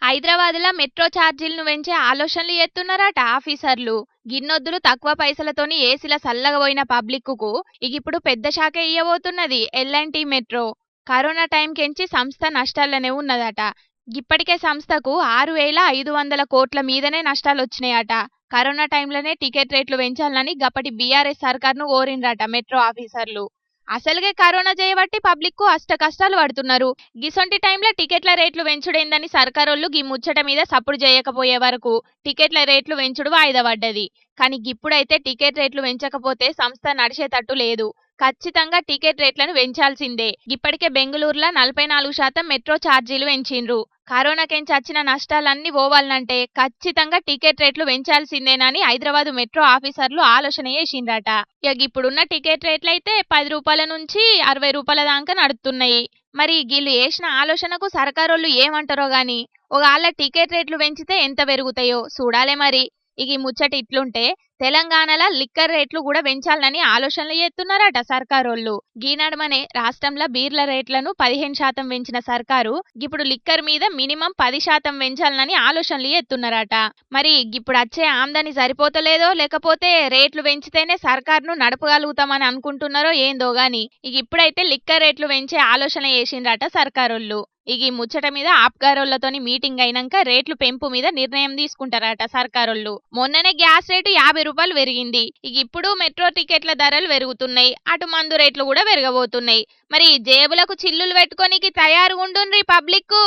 హైదరాబాద్‌ల metro ఛార్జీలను పెంచే ఆలోచనలు చేస్తున్నారట ఆఫీసర్లు. గిన్నొద్దులు తక్కువ పైసలతోని ఏసీల సల్లగబోయిన పబ్లిక్కుకు ఇగిప్పుడు పెద్ద షాకే ఇయ్యబోతున్నది ఎల్&టీ మెట్రో. కరోనా టైంకెంచి సంస్థ నష్టాల్లోనే ఉన్నదట. గిప్పటికే సంస్థకు 6,500 కోట్ల మీదనే నష్టాలొచ్చినాయట. కరోనా టైంలోనే టికెట్ రేట్లు పెంచాలని గప్పటి బీఆర్ఎస్ సర్కార్ను కోరిండ్రట మెట్రో ఆఫీసర్లు. అసలుగే కరోనా చేయబట్టి పబ్లిక్కు అష్ట కష్టాలు పడుతున్నారు. గిసొంటి టైంలో టికెట్ల రేట్లు పెంచుడేందని సర్కారోళ్ళు గీ ముచ్చట మీద సప్పుడు చేయకపోయే వరకు టికెట్ల రేట్లు పెంచుడు వాయిదా పడ్డది. కానీ గిప్పుడైతే టికెట్ రేట్లు పెంచకపోతే సంస్థ నడిచేటట్టు లేదు. ఖచ్చితంగా టికెట్ రేట్లను పెంచాల్సిందే. ఇప్పటికే బెంగళూరులో 44% మెట్రో ఛార్జీలు పెంచిండ్రు. కరోనాకెంచి వచ్చిన నష్టాలన్నీ పోవాలంటే ఖచ్చితంగా టికెట్ రేట్లు పెంచాల్సిందేనని హైదరాబాద్ మెట్రో ఆఫీసర్లు ఆలోచన చేసిండ్రట. ఇక ఇప్పుడున్న టికెట్ రేట్లయితే 10 రూపాయల నుంచి 60 రూపాయల దాకా నడుస్తున్నాయి. మరి వీళ్ళు చేసిన ఆలోచనకు సర్కారోళ్ళు ఏమంటారో గాని ఒకవేళ టికెట్ రేట్లు పెంచితే ఎంత పెరుగుతాయో చూడాలే మరి. ఇక ఈ ముచ్చట ఇట్లుంటే తెలంగాణలో లిక్కర్ రేట్లు కూడా పెంచాలని ఆలోచనలు చేస్తున్నారట సర్కారోళ్ళు. గీ నడుమనే రాష్ట్రంలో బీర్ల రేట్లను 15% పెంచిన సర్కారు ఇప్పుడు లిక్కర్ మీద మినిమం 10% పెంచాలని ఆలోచనలు చేస్తున్నారట. మరి ఇప్పుడు వచ్చే ఆమ్దాని సరిపోతలేదో లేకపోతే రేట్లు పెంచితేనే సర్కారును నడపగలుగుతామని అనుకుంటున్నారో ఏందో గాని ఇప్పుడైతే లిక్కర్ రేట్లు పెంచే ఆలోచన చేసిండ్రట సర్కారోళ్ళు. ఇక ఈ ముచ్చట మీద ఆప్గారోళ్లతోని మీటింగ్ అయినాక రేట్లు పెంపు మీద నిర్ణయం తీసుకుంటారట సర్కారోళ్ళు. మొన్ననే గ్యాస్ రేటు 50 రూపాయలు పెరిగింది. ఇక ఇప్పుడు మెట్రో టికెట్ల ధరలు పెరుగుతున్నాయి. అటు మందు రేట్లు కూడా పెరగబోతున్నాయి. మరి జేబులకు చిల్లులు పెట్టుకోనికి తయారుగా ఉండుండ్రి పబ్లిక్.